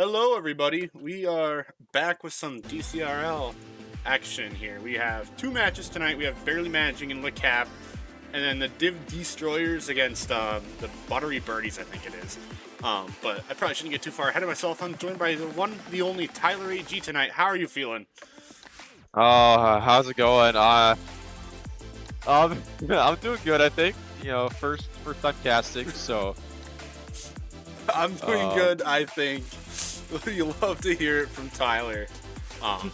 Hello, everybody. We are back with some DCRL action here. We have two matches tonight. We have Barely Managing and LECAP, and then the Div Destroyers against the Buttery Birdies, I think it is. But I probably shouldn't get too far ahead of myself. I'm joined by the one, the only Tyler AG tonight. How are you feeling? Oh, how's it going? I'm doing good, I think. First time casting, so I'm doing um, good, I think. You love to hear it from Tyler. Um,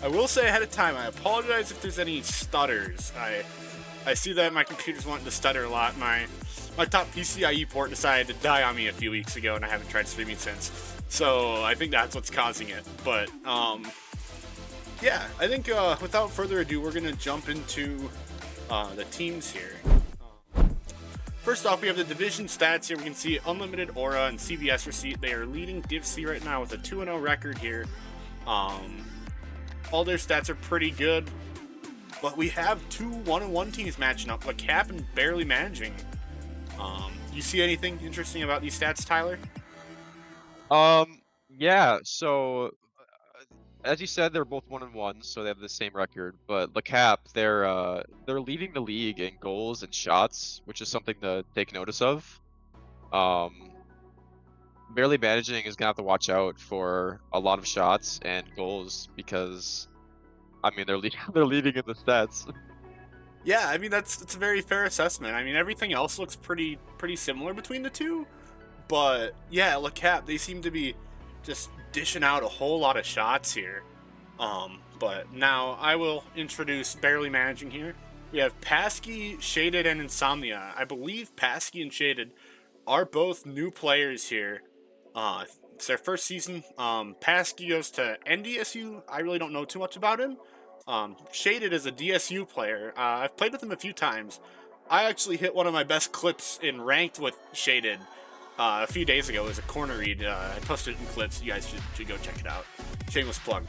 I will say ahead of time, I apologize if there's any stutters. I see that my computer's wanting to stutter a lot. My top PCIe port decided to die on me a few weeks ago, and I haven't tried streaming since. So I think that's what's causing it. But yeah, I think without further ado, we're gonna jump into the teams here. First off, we have the division stats here. We can see Unlimited Aura and CVS Receipt. They are leading Div C right now with a 2-0 record here. All their stats are pretty good. But we have two 1-1 teams matching up, LECAP and Barely Managing. You see anything interesting about these stats, Tyler? yeah. So as you said, they're both 1-1, so they have the same record. But LeCap, they're leading the league in goals and shots, which is something to take notice of. Um, Barely Managing is gonna have to watch out for a lot of shots and goals because I mean they're they're leading in the stats. Yeah, I mean that's a very fair assessment. I mean everything else looks pretty similar between the two, but yeah, LeCap they seem to be just dishing out a whole lot of shots here. But now I will introduce Barely Managing here. We have Pasky, Shaded, and Insomnia. I believe Pasky and Shaded are both new players here. It's their first season. Pasky goes to NDSU. I really don't know too much about him. Shaded is a DSU player. I've played with him a few times. I actually hit one of my best clips in ranked with Shaded a few days ago. It was a corner read. I posted it in clips. You guys should go check it out. Shameless plug.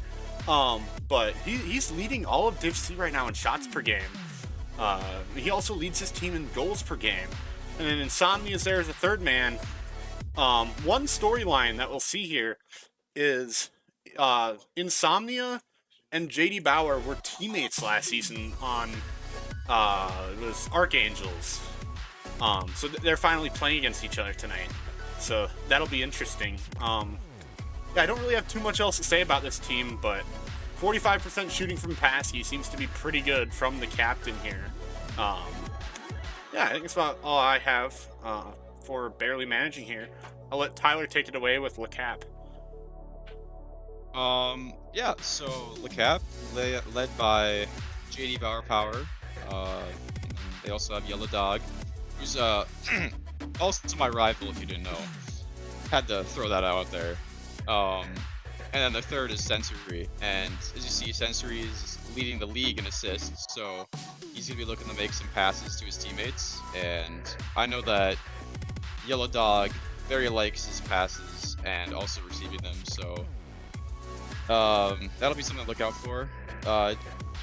But he's leading all of Div C right now in shots per game. He also leads his team in goals per game. And then Insomnia is there as a third man. One storyline that we'll see here is Insomnia and JD Bauer were teammates last season on it was Archangels. So they're finally playing against each other tonight. So that'll be interesting. Yeah, I don't really have too much else to say about this team, but 45% shooting from Pasky seems to be pretty good from the captain here. Yeah, I think that's about all I have for Barely Managing here. I'll let Tyler take it away with LECAP. Yeah, so LeCap, led by JD Bauer Power. Uh, they also have Yellow Dog, who's also my rival if you didn't know. Had to throw that out there. And then the third is Sensory, and as you see, Sensory is leading the league in assists, so he's gonna be looking to make some passes to his teammates. And I know that Yellow Dog very likes his passes and also receiving them, so that'll be something to look out for.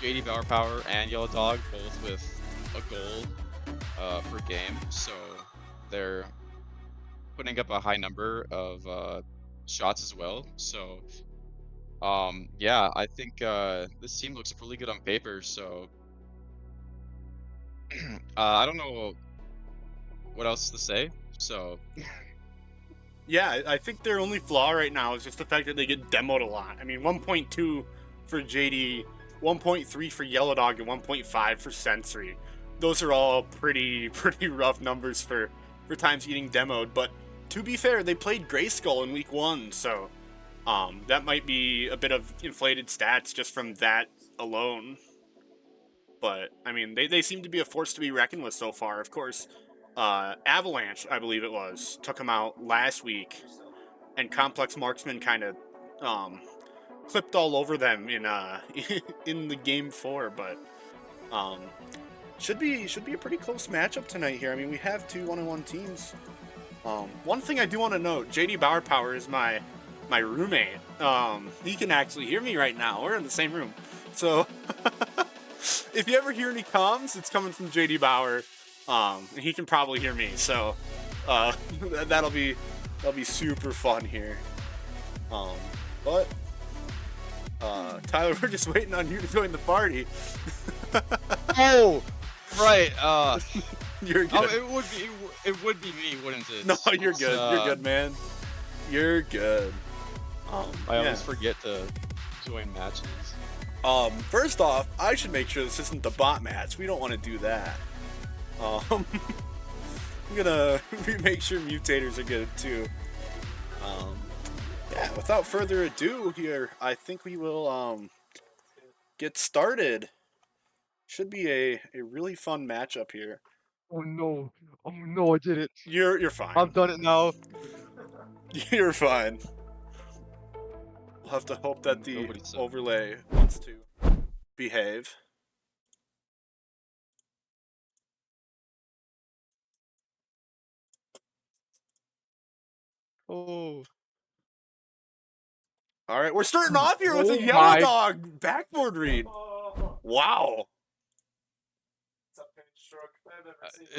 JD Bauer Power and Yellow Dog both with a goal per game, so they're putting up a high number of shots as well. So yeah, I think this team looks really good on paper. So I don't know what else to say. So Yeah, I think their only flaw right now is just the fact that they get demoed a lot. I mean, 1.2 for JD, 1.3 for Yellow Dog, and 1.5 for Sensory. Those are all pretty rough numbers for times getting demoed. But to be fair, they played Grayskull in week 1, so that might be a bit of inflated stats just from that alone. But I mean, they seem to be a force to be reckoned with so far. Of course, Avalanche, I believe it was, took them out last week, and Complex Marksman kind of clipped all over them in in the game 4. But um, should be a pretty close matchup tonight here. I mean, we have two 1-on-1 teams. One thing I do want to note: JD Bauer Power is my roommate. He can actually hear me right now. We're in the same room, so. If you ever hear any comms, it's coming from JD Bauer. He can probably hear me, so that'll be super fun here. But Tyler, we're just waiting on you to join the party. Oh, right. You're good. It would be me, wouldn't it? No, you're good. You're good, man. You're good. I always forget to join matches. First off, I should make sure this isn't the bot match. We don't want to do that. I'm gonna make sure mutators are good too. Yeah, without further ado here, I think we will get started. Should be a really fun matchup here. Oh no! Oh no! I did it! You're fine. I've done it now. You're fine. We'll have to hope that the Nobody said. overlay wants to behave. Oh. All right, we're starting off here with a Oh yellow my- dog backboard read. Wow.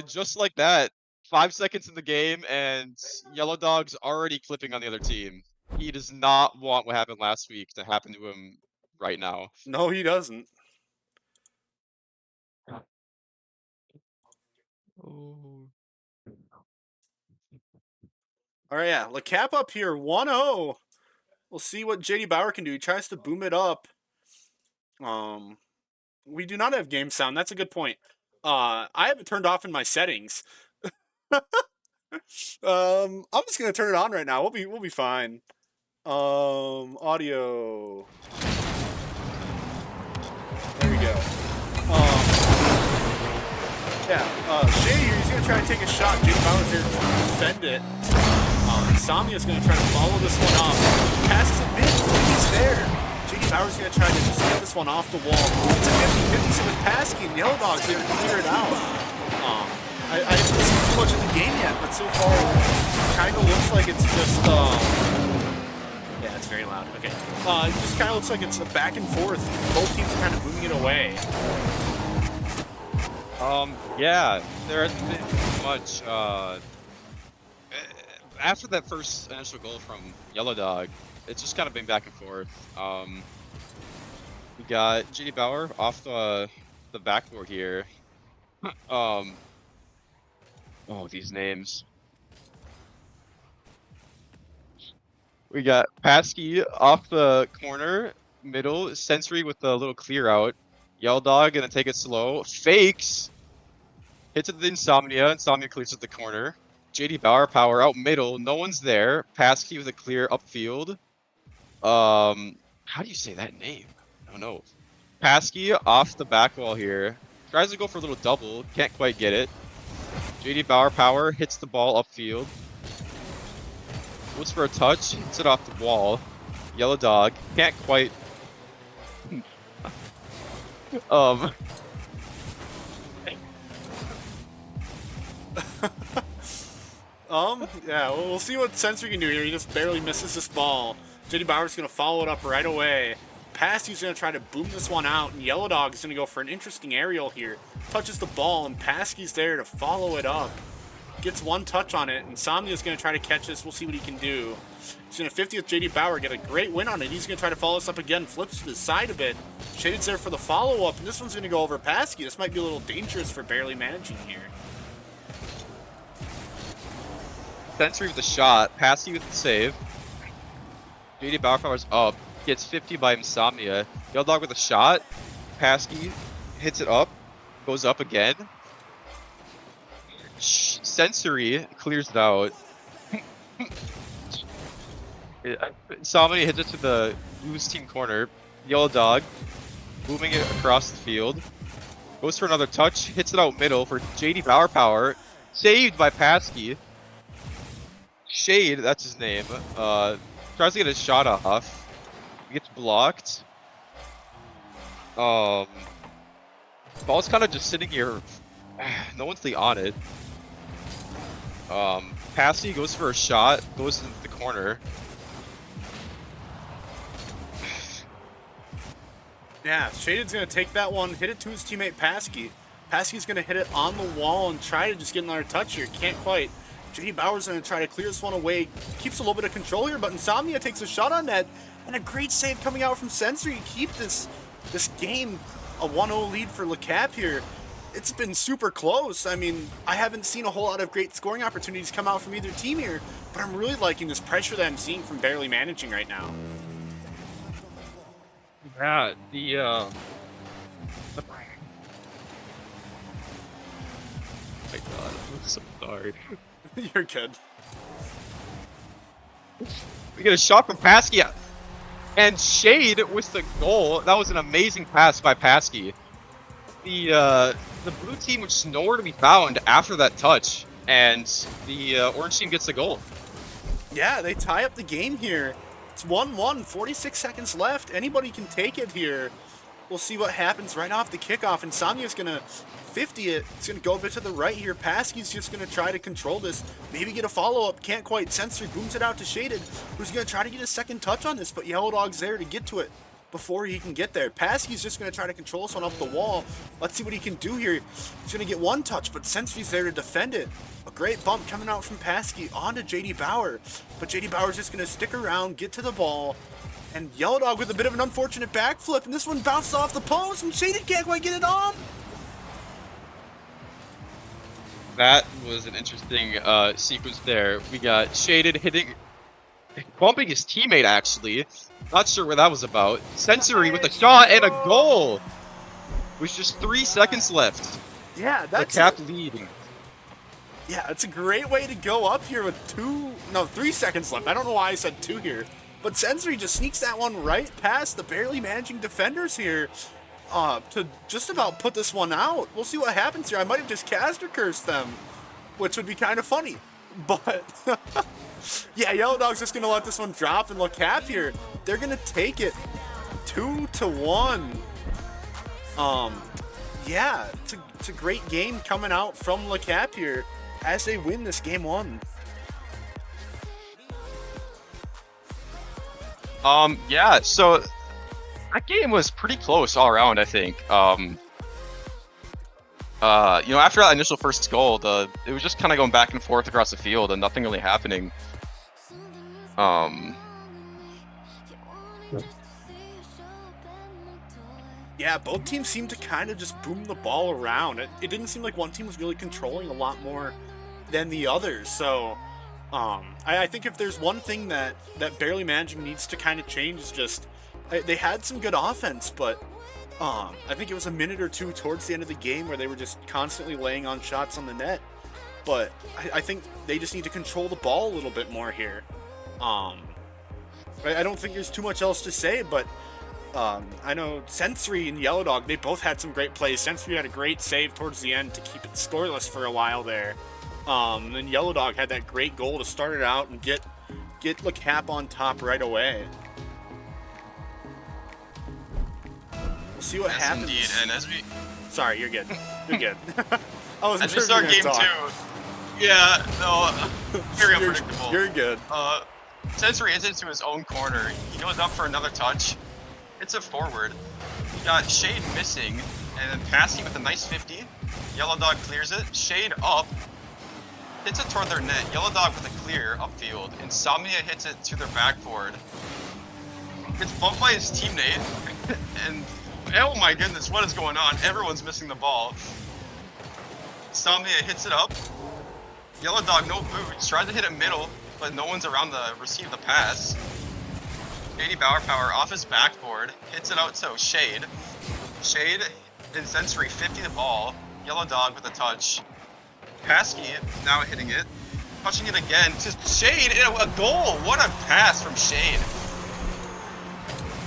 Just like that, 5 seconds in the game, and Yellow Dog's already clipping on the other team. He does not want what happened last week to happen to him right now. No, he doesn't. Oh. All right, yeah. LeCap up here, 1-0. We'll see what JD Bauer can do. He tries to boom it up. We do not have game sound. That's a good point. I have it turned off in my settings. I'm just gonna turn it on right now. We'll be fine. Audio. There we go. Yeah. Shady here. He's gonna try to take a shot. JD Bauer's here to defend it. Insomnia's going to try to follow this one off. Passes it mid. He's there. JD Bauer's going to try to just get this one off the wall. It's a 50-50, so with Pasky and Yellow Dog's going to clear it out. I haven't seen too much of the game yet, but so far it kind of looks like it's just... yeah, it's very loud. Okay. It just kind of looks like it's a back and forth. Both teams are kind of moving it away. Yeah, there hasn't been too much, after that first initial goal from Yellow Dog, it's just kind of been back and forth. We got JD Bauer off the backboard here. Oh, these names. We got Pasky off the corner, middle, Sensory with the little clear out. Yellow Dog gonna take it slow. Fakes! Hits it with Insomnia. Insomnia clears at the corner. JD Bauer power out middle. No one's there. Pasky with a clear upfield. How do you say that name? I don't know. Pasky off the back wall here. Tries to go for a little double. Can't quite get it. JD Bauer power hits the ball upfield. Goes for a touch. Hits it off the wall. Yellow Dog can't quite. Yeah, we'll see what Sensory can do here. He just barely misses this ball. JD Bauer's going to follow it up right away. Pasty's going to try to boom this one out, and Yellow Dog is going to go for an interesting aerial here. Touches the ball, and Pasky's there to follow it up. Gets one touch on it. Insomnia's going to try to catch this. We'll see what he can do. He's going to 50 with JD Bauer, get a great win on it. He's going to try to follow this up again, flips to the side a bit. Shaded's there for the follow-up, and this one's going to go over Pasky. This might be a little dangerous for barely managing here. Sensory with the shot. Pasky with the save. JD Bauer powers up. Gets 50 by Insomnia. Yellow Dog with a shot. Pasky hits it up. Goes up again. Sensory clears it out. Insomnia hits it to the Blues team corner. Yellow Dog moving it across the field. Goes for another touch. Hits it out middle for JD Bauer power. Saved by Pasky. Shade, that's his name. Tries to get his shot off. Gets blocked. Ball's kind of just sitting here. No one's on it. Passy goes for a shot. Goes into the corner. Yeah, Shaded's going to take that one, hit it to his teammate Pasky. Pasky's going to hit it on the wall and try to just get another touch here. Can't quite. JD Bauer's going to try to clear this one away. Keeps a little bit of control here, but Insomnia takes a shot on net. And a great save coming out from Sensory to keep this game a 1-0 lead for LECAP here. It's been super close. I mean, I haven't seen a whole lot of great scoring opportunities come out from either team here, but I'm really liking this pressure that I'm seeing from Barely Managing right now. Yeah, my god, I'm so sorry. You're good. We get a shot from Pasky, and Shade with the goal. That was an amazing pass by Pasky. The blue team was just nowhere to be found after that touch, and the orange team gets the goal. Yeah, they tie up the game here. It's 1-1, 46 seconds left. Anybody can take it here. We'll see what happens right off the kickoff. Insomnia's going to 50 it. It's going to go a bit to the right here. Pasky's just going to try to control this. Maybe get a follow-up. Can't quite. Sensory booms it out to Shaded, who's going to try to get a second touch on this, but Yellow Dog's there to get to it before he can get there. Pasky's just going to try to control this one up the wall. Let's see what he can do here. He's going to get one touch, but Sensory's there to defend it. A great bump coming out from Pasky onto JD Bauer, but JD Bauer's just going to stick around, get to the ball, and Yellow Dog with a bit of an unfortunate backflip, and this one bounced off the post, and Shaded can't quite get it on. That was an interesting sequence there. We got Shaded bumping his teammate, actually. Not sure what that was about. Sensory with a shot and a goal! With just 3 seconds left. Yeah, that's LECAP leading. Yeah, it's a great way to go up here with 3 seconds left. I don't know why I said 2 here. But Sensory just sneaks that one right past the Barely Managing defenders here to just about put this one out. We'll see what happens here. I might have just caster cursed them, which would be kind of funny. But yeah, Yellow Dog's just going to let this one drop, and LECAP here, they're going to take it 2-1. Yeah, it's a great game coming out from LECAP here as they win this game 1. Yeah, so that game was pretty close all around, I think. You know, after that initial first goal, it was just kind of going back and forth across the field and nothing really happening. Yeah, both teams seemed to kind of just boom the ball around. It didn't seem like one team was really controlling a lot more than the others. So, I think if there's one thing that Barely Managing needs to kind of change is just they had some good offense, but I think it was a minute or two towards the end of the game where they were just constantly laying on shots on the net. But I think they just need to control the ball a little bit more here. I don't think there's too much else to say, but I know Sensory and Yellow Dog, they both had some great plays. Sensory had a great save towards the end to keep it scoreless for a while there. Then Yellow Dog had that great goal to start it out and get LECAP on top right away. We'll see what happens. Indeed, and as we... Sorry, you're good. You're good. I wasn't as sure we start game 2, yeah, no, very unpredictable. You're good. Sensory is into his own corner. He goes up for another touch. It's a forward. You got Shade missing, and then passing with a nice 50. Yellow Dog clears it. Shade up. Hits it toward their net. Yellow Dog with a clear upfield. Insomnia hits it to their backboard. Gets bumped by his teammate. And oh my goodness, what is going on? Everyone's missing the ball. Insomnia hits it up. Yellow Dog, no boots. Tries to hit it middle, but no one's around to receive the pass. JD Bauer Power off his backboard. Hits it out to Shade. Shade and Sensory 50 the ball. Yellow Dog with a touch. Pasky now hitting it. Touching it again to Shade. A goal! What a pass from Shade.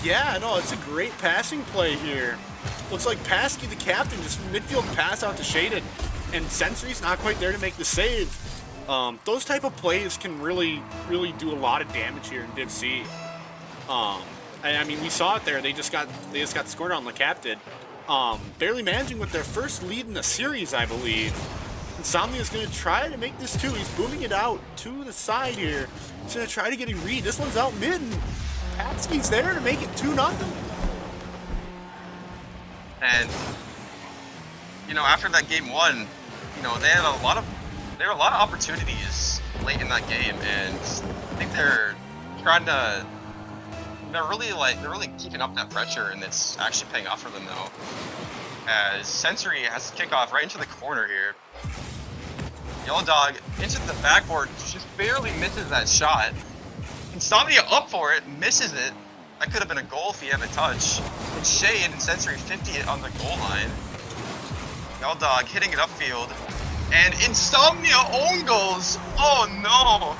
Yeah, no, it's a great passing play here. Looks like Pasky, the captain, just midfield pass out to Shaded, and Sensory's not quite there to make the save. Those type of plays can really do a lot of damage here in Div C. I mean, we saw it there. They just got scored on. LECAP did. Barely Managing with their first lead in the series, I believe. Insomnia is going to try to make this 2. He's booming it out to the side here. He's going to try to get a read. This one's out mid, and Patsky's there to make it 2-0. And you know, after that game 1, you know, they had a lot of opportunities late in that game, and I think they're trying to. They're really keeping up that pressure, and it's actually paying off for them now. As Sensory has to kick off right into the corner here. Yellow Dog into the backboard, just barely misses that shot. Insomnia up for it, misses it. That could have been a goal if he had a touch. And Shade and Sensory 50 it on the goal line. Yellow Dog hitting it upfield. And Insomnia own goals! Oh no!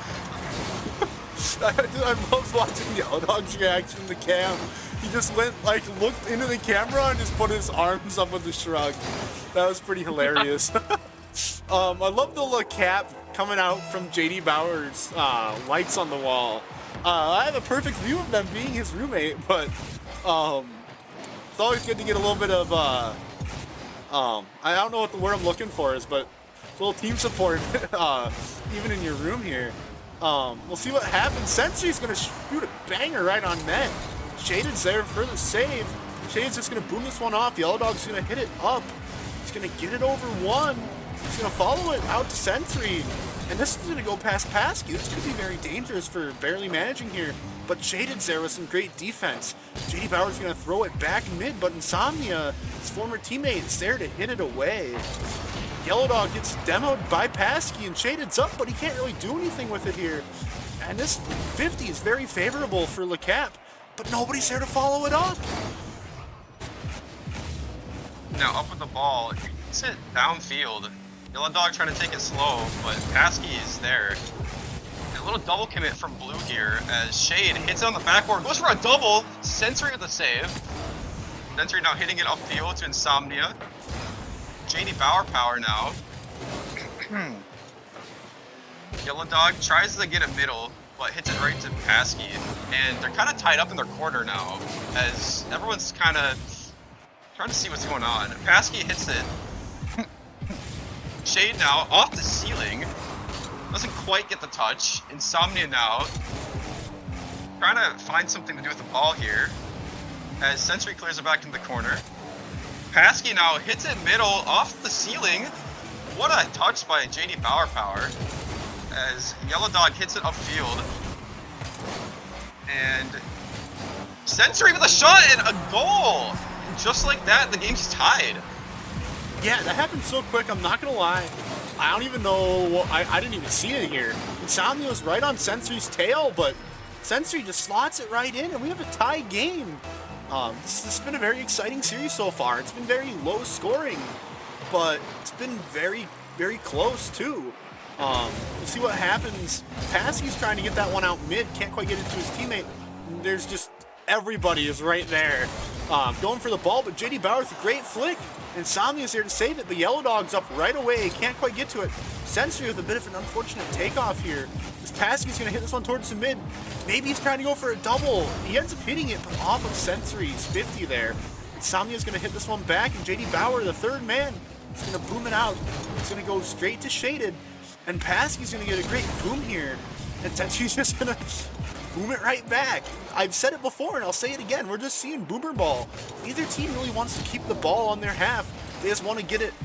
I love watching Yellow Dog's reaction to the cam. He just went, like, looked into the camera and just put his arms up with a shrug. That was pretty hilarious. I love the LECAP coming out from JD Bauer's lights on the wall. I have a perfect view of them being his roommate, but it's always good to get a little bit of, I don't know what the word I'm looking for is, but a little team support, even in your room here. We'll see what happens. Sensory's going to shoot a banger right on net. Shaded's there for the save. Shaded's just going to boom this one off. Yellow Dog's going to hit it up. He's going to get it over one. He's going to follow it out to Sensory. And this is going to go past Pasky. This could be very dangerous for barely managing here. But Shaded's there with some great defense. JD Bauer's going to throw it back mid, but Insomnia, his former teammate, is there to hit it away. Yellow Dog gets demoed by Pasky, and Shaded's up, but he can't really do anything with it here. And this 50 is very favorable for LECAP, but nobody's there to follow it up. Now up with the ball, it's it downfield. Yellow Dog trying to take it slow, but Pasky is there. A little double commit from Blue here as Shade hits it on the backboard, goes for a double, Sensory with the save. Sensory now hitting it upfield to Insomnia. JD Bauer power now. Yellow Dog tries to get it middle, but hits it right to Pasky. And they're kind of tied up in their corner now, as everyone's kind of trying to see what's going on. Pasky hits it. Shade now off the ceiling. Doesn't quite get the touch. Insomnia now trying to find something to do with the ball here, as Sensory clears it back into the corner. Pasky now hits it middle off the ceiling. What a touch by JD Bauer power, as Yellow Dog hits it upfield. And Sensory with a shot and a goal! And just like that, the game's tied. Yeah, that happened so quick, I'm not gonna lie. I don't even know, I didn't even see it here. Insomnia was right on Sensory's tail, but Sensory just slots it right in, and we have a tie game. This has been a very exciting series so far. It's been very low scoring, but it's been very, very close too. We'll see what happens. Pasky's trying to get that one out mid, can't quite get it to his teammate. There's just, everybody is right there. Going for the ball, but JD Bauer's a great flick. Insomnia's there to save it, but Yellow Dog's up right away, can't quite get to it. Sensory with a bit of an unfortunate takeoff here. This Pasky's gonna hit this one towards the mid. Maybe he's trying to go for a double. He ends up hitting it, but off of Sensory's 50 there. Insomnia's gonna hit this one back, and JD Bauer, the third man, is gonna boom it out. It's gonna go straight to Shaded, and Pasky's gonna get a great boom here. And Sensory's just gonna boom it right back. I've said it before, and I'll say it again. We're just seeing boomer ball. Neither team really wants to keep the ball on their half. They just want to get it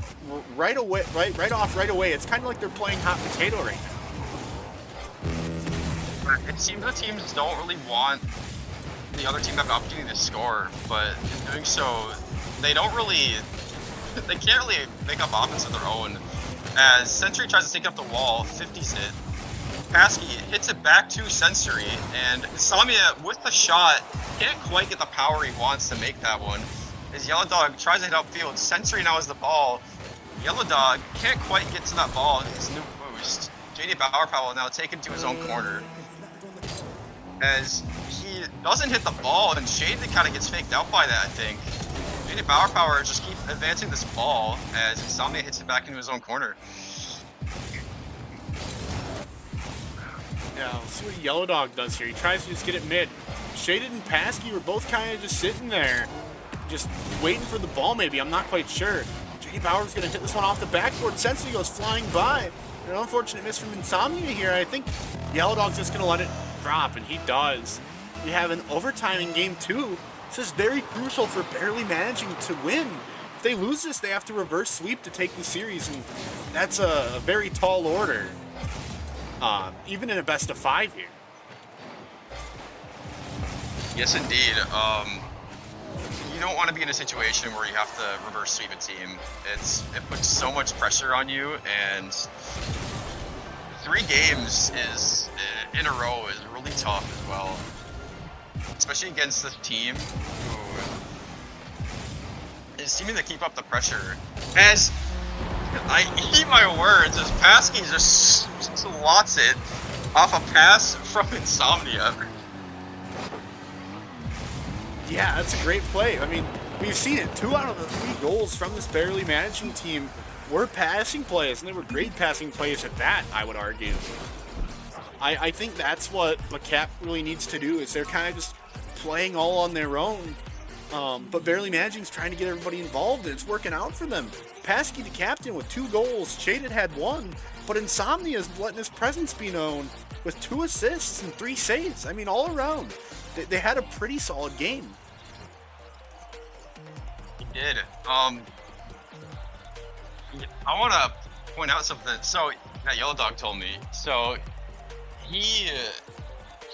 right away, right off right away. It's kind of like they're playing hot potato right now. It seems the teams don't really want the other team to have an opportunity to score, but in doing so, they can't really make up offense of their own. As Sensory tries to take up the wall, 50s it. Pasky hits it back to Sensory, and Insomnia with the shot can't quite get the power he wants to make that one. As Yellow Dog tries to hit upfield, Sensory now has the ball. Yellow Dog can't quite get to that ball in his new boost. JD Bauer will now take it to his own corner. As he doesn't hit the ball, and Shade kind of gets faked out by that, I think. JD Bauer just keeps advancing this ball as Insomnia hits it back into his own corner. Yeah, let's see what Yellow Dog does here. He tries to just get it mid. Shaded and Pasky were both kind of just sitting there, just waiting for the ball maybe. I'm not quite sure. JD Bauer's going to hit this one off the backboard. Sensory goes flying by. An unfortunate miss from Insomnia here. I think Yellow Dog's just going to let it drop, and he does. We have an overtime in game 2. This is very crucial for barely managing to win. If they lose this, they have to reverse sweep to take the series, and that's a very tall order. even in a best of 5 here. Yes, indeed. You don't want to be in a situation where you have to reverse sweep a team. It puts so much pressure on you, and 3 games in a row is really tough as well, especially against this team who is seeming to keep up the pressure. As I eat my words, as Paskey just slots it off a pass from Insomnia. Yeah, that's a great play. I mean, we've seen it. 2 out of the 3 goals from this barely managing team were passing plays, and they were great passing plays at that, I would argue. I think that's what LECAP really needs to do, is they're kind of just playing all on their own, but barely managing's trying to get everybody involved, and it's working out for them. Paskey, the captain, with 2 goals. Shaded had 1, but Insomnia's letting his presence be known with 2 assists and 3 saves. I mean, all around, they had a pretty solid game. He did. I want to point out something. So that Yellow Dog told me. So he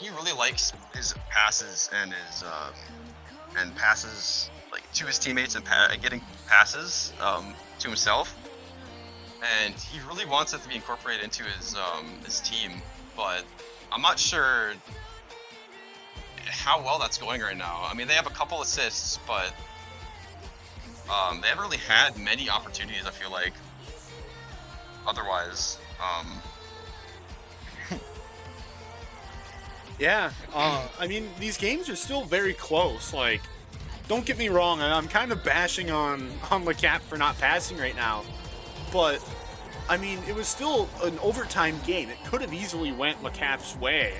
really likes his passes and his passes like to his teammates and getting passes to himself, and he really wants it to be incorporated into his team. But I'm not sure how well that's going right now. I mean, they have a couple assists, but they haven't really had many opportunities, I feel like, otherwise. Yeah, I mean, these games are still very close. Like, don't get me wrong, I'm kind of bashing on LECAP for not passing right now, but, I mean, it was still an overtime game. It could have easily went LECAP's way.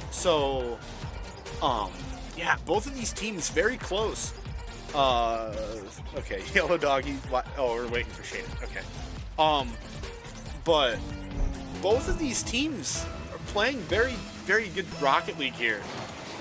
So, yeah, both of these teams very close. Okay, Yellow Dog, we're waiting for Shaded. Okay. But both of these teams are playing very, very good Rocket League here.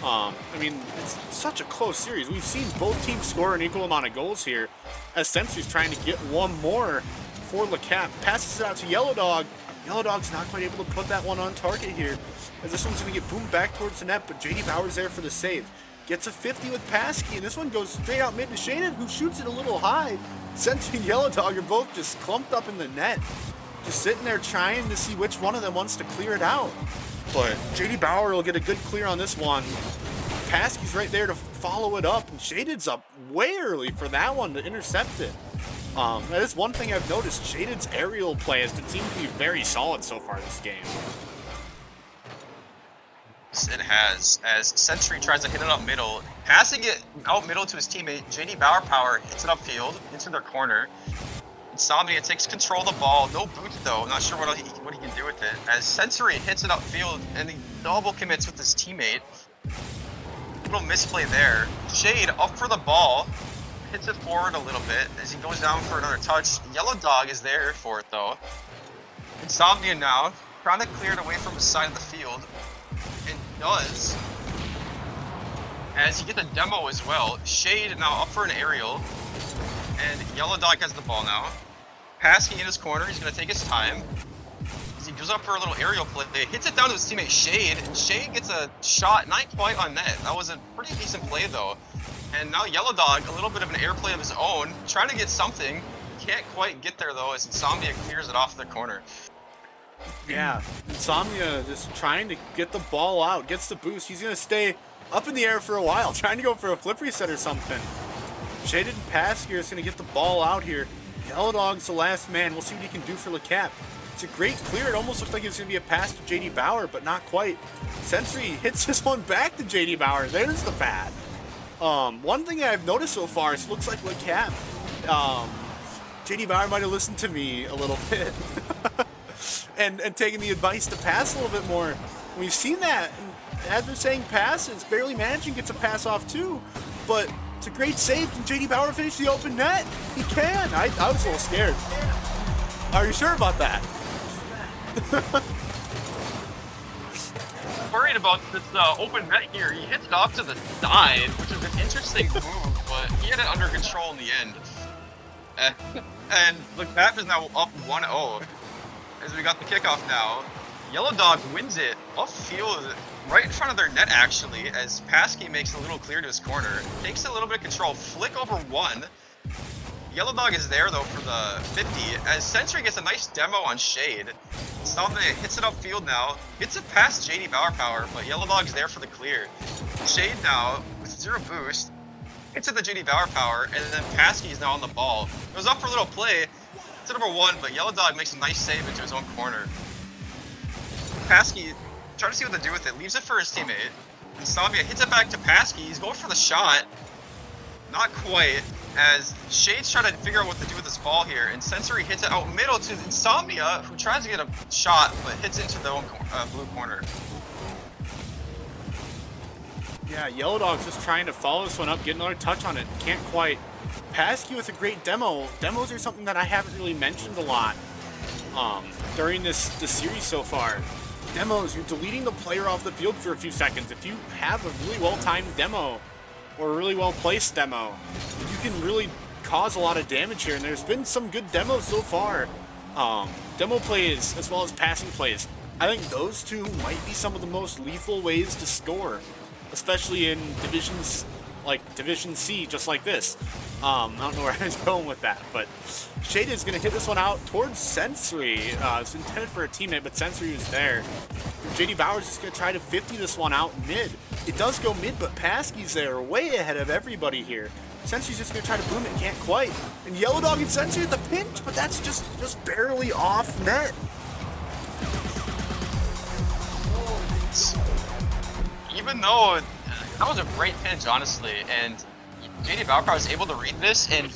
I mean, it's such a close series. We've seen both teams score an equal amount of goals here, as Sentry's trying to get one more for LECAP. Passes it out to Yellow Dog. Yellow Dog's not quite able to put that one on target here, as this one's going to get boomed back towards the net, but JD Bauer's there for the save. Gets a 50 with Paskey, and this one goes straight out mid to Shaded, who shoots it a little high. Sentry and Yellow Dog are both just clumped up in the net, just sitting there trying to see which one of them wants to clear it out. But JD Bauer will get a good clear on this one. Paskey's right there to follow it up, and Shaded's up way early for that one to intercept it. That is one thing I've noticed. Shaded's aerial play has been seeming to be very solid so far this game. It has, as Sentry tries to hit it up middle, passing it out middle to his teammate. JD Bauer Power hits it upfield into their corner. Insomnia takes control of the ball, no boots though, not sure what he can do with it. As Sentry hits it upfield and he double commits with his teammate. Little misplay there. Shade up for the ball, hits it forward a little bit as he goes down for another touch. Yellow Dog is there for it though. Insomnia now trying to clear it away from the side of the field. And does, as he gets a demo as well. Shade now up for an aerial, and Yellow Dog has the ball now. Paskey in his corner, he's going to take his time. As he goes up for a little aerial play, hits it down to his teammate Shade, and Shade gets a shot, not quite on net. That was a pretty decent play though. And now Yellow Dog, a little bit of an air play of his own, trying to get something. Can't quite get there though, as Insomnia clears it off the corner. Yeah, Insomnia just trying to get the ball out, gets the boost. He's going to stay up in the air for a while, trying to go for a flip reset or something. Shaded and Paskey is going to get the ball out here. Yellow Dog's the last man. We'll see what he can do for LECAP. It's a great clear. It almost looks like it's going to be a pass to JD Bauer, but not quite. Sentry hits this one back to JD Bauer. There's the pad. One thing I've noticed so far is it looks like LECAP. JD Bauer might have listened to me a little bit. And taking the advice to pass a little bit more. We've seen that. And as they're saying passes, barely managing gets a pass off too. But it's a great save. Can JD Bauer finish the open net? He can. I was a little scared. Are you sure about that? Worried about this open net here. He hits it off to the side, which is an interesting move, but he had it under control in the end. And LECAP is now up 1-0. As we got the kickoff now. Yellow Dog wins it off field, right in front of their net actually, as Paskey makes a little clear to his corner. Takes a little bit of control, flick over one. Yellow Dog is there though for the 50, as Sentry gets a nice demo on Shade. Something hits it upfield now, gets it past JD Power, but Yellow Dog's there for the clear. Shade now, with 0 boost, hits at the JD Power, and then Paskey is now on the ball. Goes up for a little play, to number 1, but Yellow Dog makes a nice save into his own corner. Paskey, trying to see what to do with it, leaves it for his teammate. Insomnia hits it back to Paskey, he's going for the shot. Not quite, as Shade's trying to figure out what to do with this ball here, and Sensory hits it out middle to Insomnia, who tries to get a shot, but hits into the own blue corner. Yeah, Yellow Dog's just trying to follow this one up, get another touch on it. Can't quite. Paskey with a great demo. Demos are something that I haven't really mentioned a lot during this series so far. Demos, you're deleting the player off the field for a few seconds. If you have a really well-timed demo or a really well-placed demo, you can really cause a lot of damage here, and there's been some good demos so far. Demo plays as well as passing plays. I think those two might be some of the most lethal ways to score, especially in divisions like Division C, just like this. I don't know where I was going with that, but Shade is going to hit this one out towards Sensory. It's intended for a teammate, but Sensory was there. JD Bauer's just going to try to 50 this one out mid. It does go mid, but Paskey's there, way ahead of everybody here. Sensory's just going to try to boom it, can't quite. And Yellow Dog and Sensory at the pinch, but that's just barely off net. Even though that was a great pinch, honestly, and JD Valkyrie was able to read this and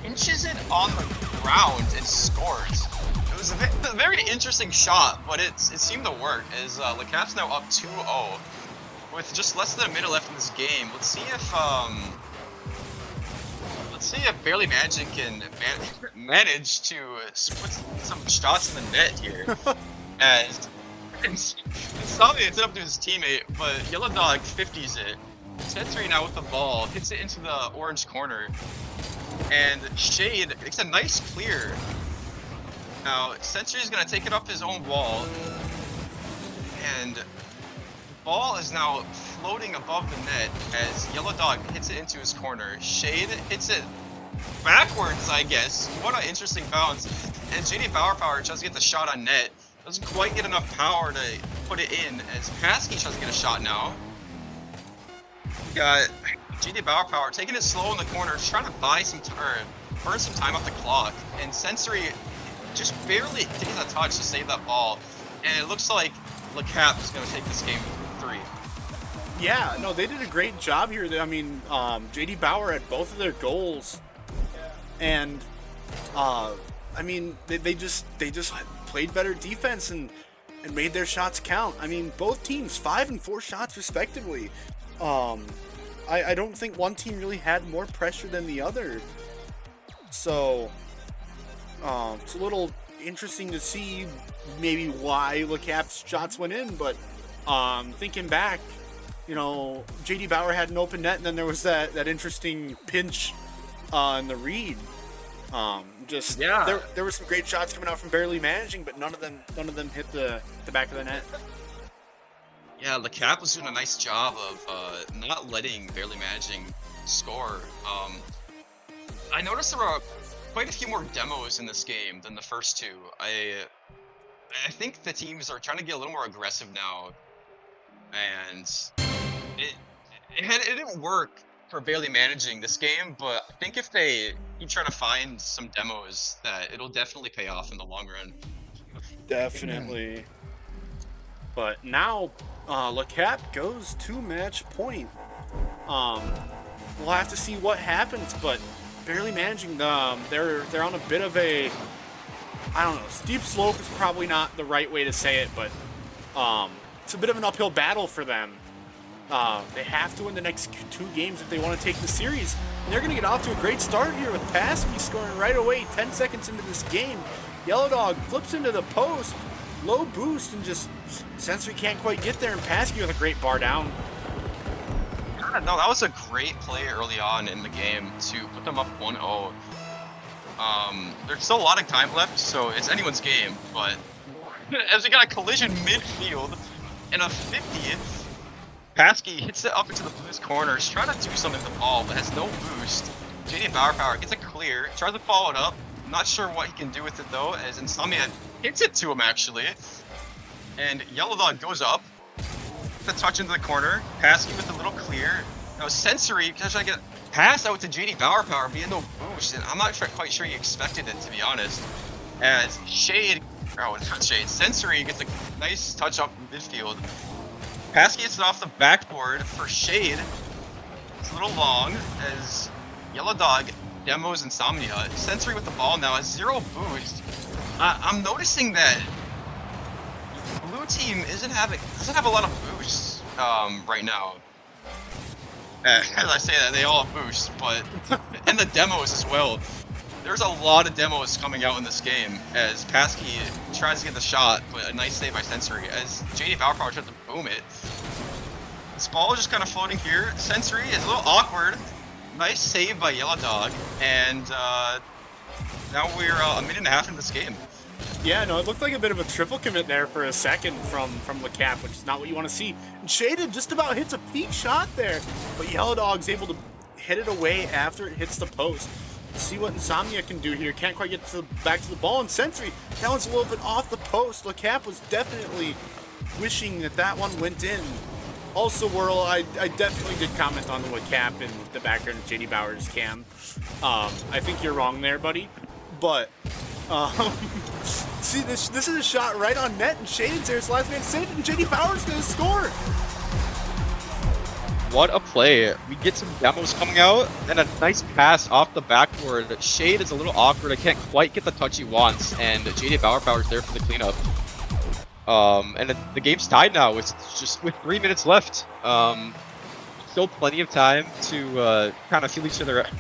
pinches it on the ground and scores. It was a very interesting shot, but it seemed to work, as LECAP's now up 2-0 with just less than a minute left in this game. Let's see if Barely Magic can manage to put some shots in the net here. As Insomnia hits it up to his teammate, but Yellow Dog 50s it. Sensory now with the ball, hits it into the orange corner, and Shade makes a nice clear. Now, Sensory's gonna take it up his own wall, and the ball is now floating above the net as Yellow Dog hits it into his corner. Shade hits it backwards, I guess. What an interesting bounce. And JD Power tries to get the shot on net. Doesn't quite get enough power to put it in, as Paskey tries to get a shot now. We got JD Power taking it slow in the corner, trying to buy some time, burn some time off the clock, and Sensory just barely takes a touch to save that ball. And it looks like LECAP is going to take this game 3. Yeah, no, they did a great job here. I mean, JD Bauer had both of their goals, and I mean, they just played better defense and made their shots count. I mean, both teams 5 and 4 shots respectively. I don't think one team really had more pressure than the other. So it's a little interesting to see maybe why LECAP's shots went in, but thinking back, you know, JD Bauer had an open net, and then there was that interesting pinch in the read. There were some great shots coming out from Barely Managing, but none of them hit the back of the net. Yeah, LECAP was doing a nice job of not letting Barely Managing score. I noticed there were quite a few more demos in this game than the first two. I think the teams are trying to get a little more aggressive now, and it didn't work for Barely Managing this game, but I think if they keep trying to find some demos, that it'll definitely pay off in the long run. Definitely. But now LECAP goes to match point. We'll have to see what happens, but Barely Managing, they're on a bit of a, I don't know, steep slope is probably not the right way to say it, but it's a bit of an uphill battle for them. They have to win the next 2 games if they want to take the series. And they're going to get off to a great start here with Paskey scoring right away 10 seconds into this game. Yellow Dog flips into the post, low boost, and just Sensory can't quite get there, and Paskey with a great bar down. Yeah, no, that was a great play early on in the game to put them up 1-0. There's still a lot of time left, so it's anyone's game, but as we got a collision midfield and a 50. Paskey hits it up into the Blues corners, trying to do something with the ball, but has no boost. JD Power gets it clear, tries to follow it up. Not sure what he can do with it though, as Insomnia hits it to him actually. And Yellow Dog goes up, the touch into the corner. Paskey with a little clear. Now Sensory trying to get pass out to JD Power being no boost, and I'm not quite sure he expected it, to be honest. As Shade, oh not Shade, Sensory gets a nice touch up midfield. Paskey gets it off the backboard for Shade. It's a little long as Yellow Dog demos Insomnia. Sensory with the ball now has 0 boost. I'm noticing that blue team doesn't have a lot of boosts right now. As I say that, they all have boosts, but and the demos as well. There's a lot of demos coming out in this game as Paskey tries to get the shot, but a nice save by Sensory as JD Power tries to boom it. This ball is just kind of floating here. Sensory is a little awkward. Nice save by Yellow Dog, and now we're a minute and a half in this game. Yeah, no, it looked like a bit of a triple commit there for a second from LECAP, which is not what you want to see. And Shaded just about hits a peak shot there, but Yellow Dog's able to hit it away after it hits the post. Let's see what Insomnia can do here. Can't quite get back to the ball, and Sensory, that one's a little bit off the post. LECAP was definitely wishing that one went in. Also, Whirl, I definitely did comment on the LECAP in the background of JD Bauer's cam. I think you're wrong there, buddy. But, see, this is a shot right on net, and Shaded's there. It's last man saved, and JD Bauer's going to score. What a play. We get some demos coming out, and a nice pass off the backboard. Shade is a little awkward. I can't quite get the touch he wants, and JD Power's there for the cleanup. And the game's tied now with 3 minutes left. Still plenty of time to kind of feel each other out.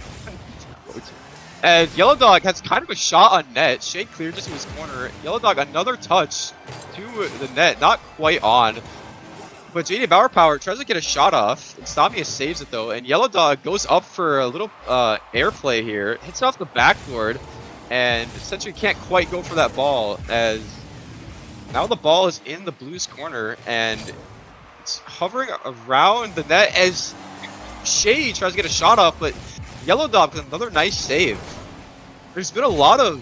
As Yellow Dog has kind of a shot on net. Shade cleared just to his corner. Yellow Dog another touch to the net, not quite on. But JD Power tries to get a shot off. Insomnia saves it though, and Yellow Dog goes up for a little airplay here. Hits off the backboard, and Sensory can't quite go for that ball as now the ball is in the Blues corner, and it's hovering around the net as Shade tries to get a shot off, but Yellow Dog with another nice save. There's been a lot of...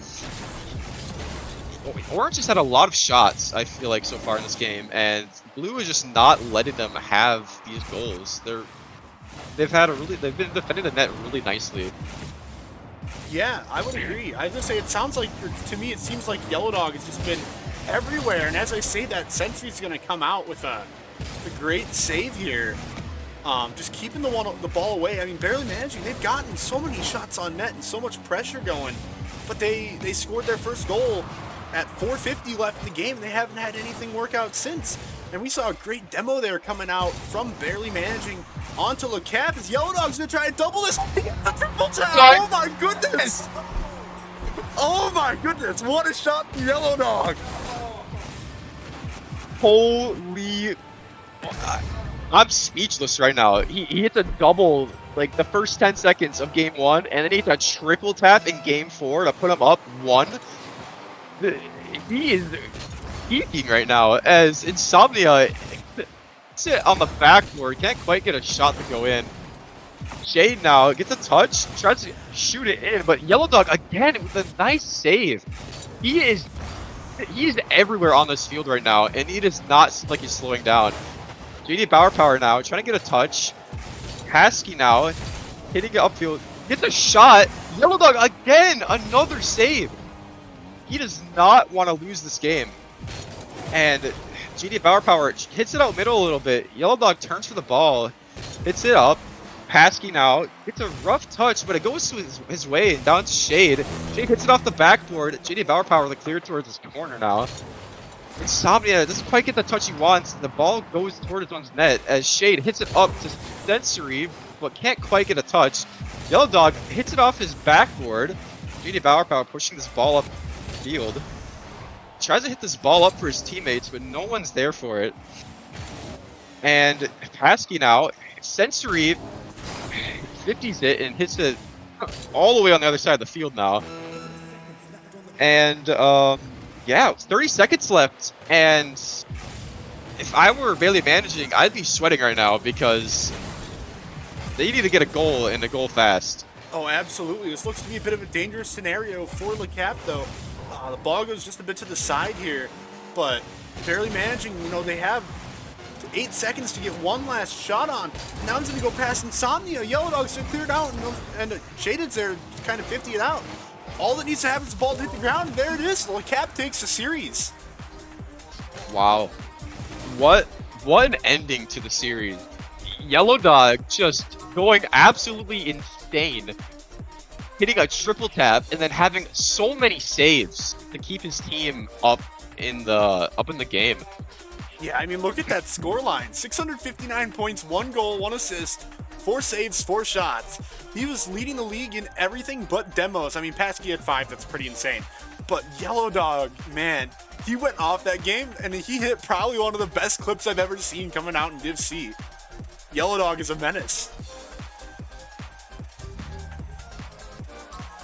Orange has had a lot of shots, I feel like, so far in this game, and Blue is just not letting them have these goals. They've been defending the net really nicely. Yeah, I would agree. I was gonna say, it sounds like, to me, it seems like Yellow Dog has just been everywhere, and as I say that, Sensory's gonna come out with a great save here. Just keeping the ball away. I mean, barely managing. They've gotten so many shots on net and so much pressure going, but they scored their first goal at 4:50 left in the game, and they haven't had anything work out since. And we saw a great demo there coming out from barely managing onto LECAP as Yellow Dog's gonna try and double this. The triple tap. Oh my goodness! Oh my goodness! What a shot from Yellow Dog! Holy... I'm speechless right now. He hits a double like the first 10 seconds of game 1, and then he hits a triple tap in game 4 to put him up 1. He is geeking right now as Insomnia sit on the backboard, can't quite get a shot to go in. Shade now gets a touch, tries to shoot it in, but Yellow Dog again with a nice save. He is everywhere on this field right now, and he does not seem like he's slowing down. JD Power now trying to get a touch. Paskey now hitting it upfield, gets a shot. Yellow Dog again, another save. He does not want to lose this game. And JD Power hits it out middle a little bit. Yellow Dog turns for the ball, hits it up. Paskey now gets a rough touch, but it goes to his way and down to Shade. Shade hits it off the backboard. JD Power the clear towards his corner now. Insomnia doesn't quite get the touch he wants. The ball goes toward his own net as Shade hits it up to Sensory, but can't quite get a touch. Yellow Dog hits it off his backboard. JD Power pushing this ball up the field. Tries to hit this ball up for his teammates, but no one's there for it. And Paskey now, Sensory 50s it and hits it all the way on the other side of the field now. And Yeah, 30 seconds left, and if I were Bailey managing, I'd be sweating right now because they need to get a goal and a goal fast. Oh, absolutely. This looks to be a bit of a dangerous scenario for LECAP, though. The ball goes just a bit to the side here, but barely managing. You know, they have 8 seconds to get one last shot on. Now he's going to go past Insomnia. Yellow Dog's going to clear it out, and Shaded's there kind of 50 it out. All that needs to happen is the ball to hit the ground, and there it is. LECAP takes the series. Wow. What an ending to the series. Yellow Dog just going absolutely insane. Hitting a triple tap and then having so many saves to keep his team up in the game. Yeah, I mean, look at that score line. 659 points, 1 goal, 1 assist, 4 saves, 4 shots. He was leading the league in everything but demos. I mean, Paskey had 5, that's pretty insane. But Yellow Dog, man, he went off that game, and he hit probably one of the best clips I've ever seen coming out in Div C. Yellow Dog is a menace.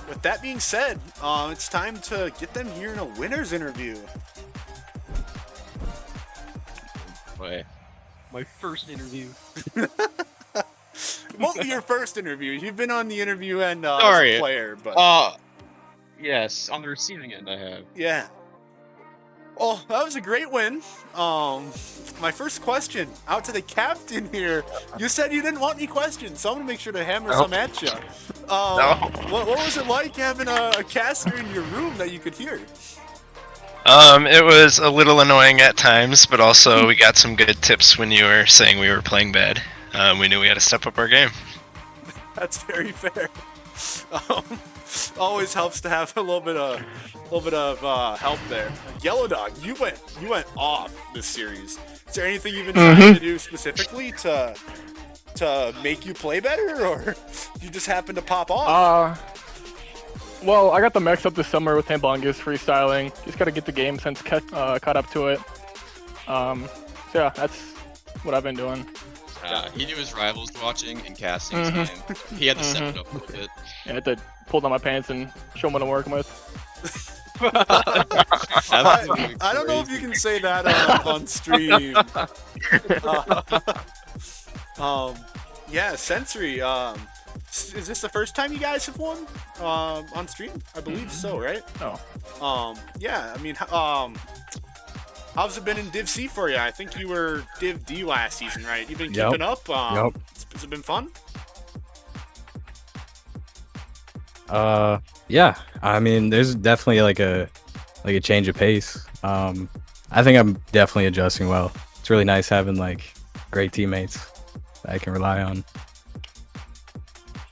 With that being said, it's time to get them here in a winner's interview. Boy, my first interview. It won't be your first interview. You've been on the interview end as Sorry. a player, but Yes, on the receiving end I have. yeah. Well, that was a great win. My first question out to the captain here. You said you didn't want any questions, so I'm gonna make sure to hammer some at you. What was it like having a caster in your room that you could hear? It was a little annoying at times, but also we got some good tips when you were saying we were playing bad. We knew we had to step up our game. That's very fair. Always helps to have a little bit of help there. Yellow Dog, you went off this series. Is there anything you've been trying to do specifically to make you play better, or you just happen to pop off? Well, I got the mix up this summer with Tambongus freestyling. Just gotta get the game sense caught up to it. So yeah, that's what I've been doing. He knew his rivals were watching and casting his game. He had to step it up a little bit. I had to pull down my pants and show them what I'm working with. I don't know if you can say that on stream. Yeah, Sensory. Is this the first time you guys have won on stream? I believe so, right? Oh. Yeah. I mean, how's it been in Div C for you? I think you were Div D last season, right? You've been keeping up. Yep. Has it been fun? Yeah. I mean, there's definitely like a change of pace. I think I'm definitely adjusting well. It's really nice having like great teammates that I can rely on.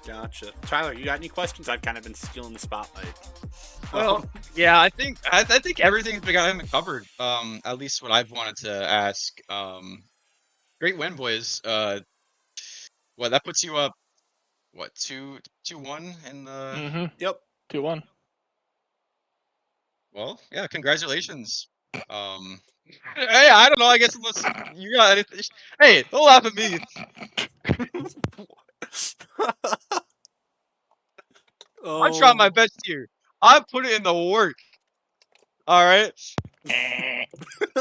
Gotcha. Tyler, you got any questions? I've kind of been stealing the spotlight. Well, yeah, I think everything's been kind of covered. At least what I've wanted to ask. Great win, boys. Well, that puts you up. What 2-1 in the? Yep. 2-1. Well, yeah, congratulations. Hey, I don't know. I guess unless you got anything. Hey, don't laugh at me. I'm trying my best here. I put it in the work. All right.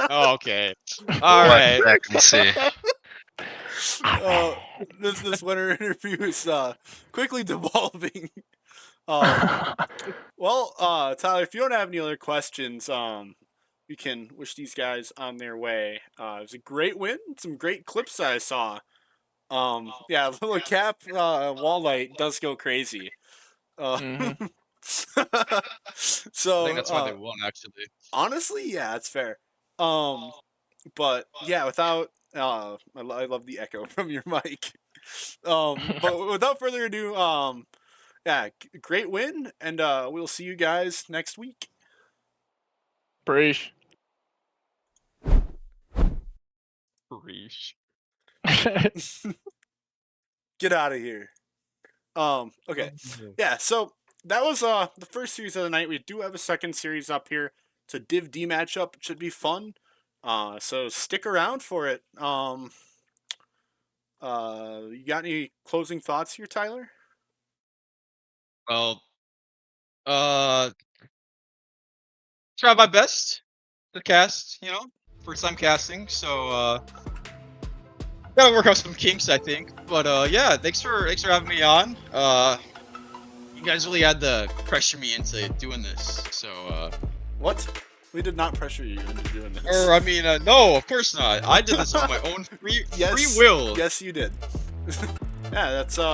Oh, okay. All right. I can see. This winter interview is quickly devolving. Well, Tyler, if you don't have any other questions, we can wish these guys on their way. It was a great win. Some great clips I saw. Yeah, LECAP wall light does go crazy. So I think that's why they won, actually. honestly, yeah, it's fair. But yeah, without I love the echo from your mic. But without further ado, yeah, great win, and we'll see you guys next week. Breach. Breach. Get out of here. Okay. Yeah, so that was the first series of the night. We do have a second series up here. It's a Div D matchup. It should be fun. So stick around for it. You got any closing thoughts here, Tyler? Well, try my best to cast. You know, first time casting, so gotta work out some kinks, I think. But yeah, thanks for having me on. You guys really had to pressure me into doing this. So What? We did not pressure you into doing this. or I mean, no, of course not. I did this on my own free will. Yes, you did. Yeah, that's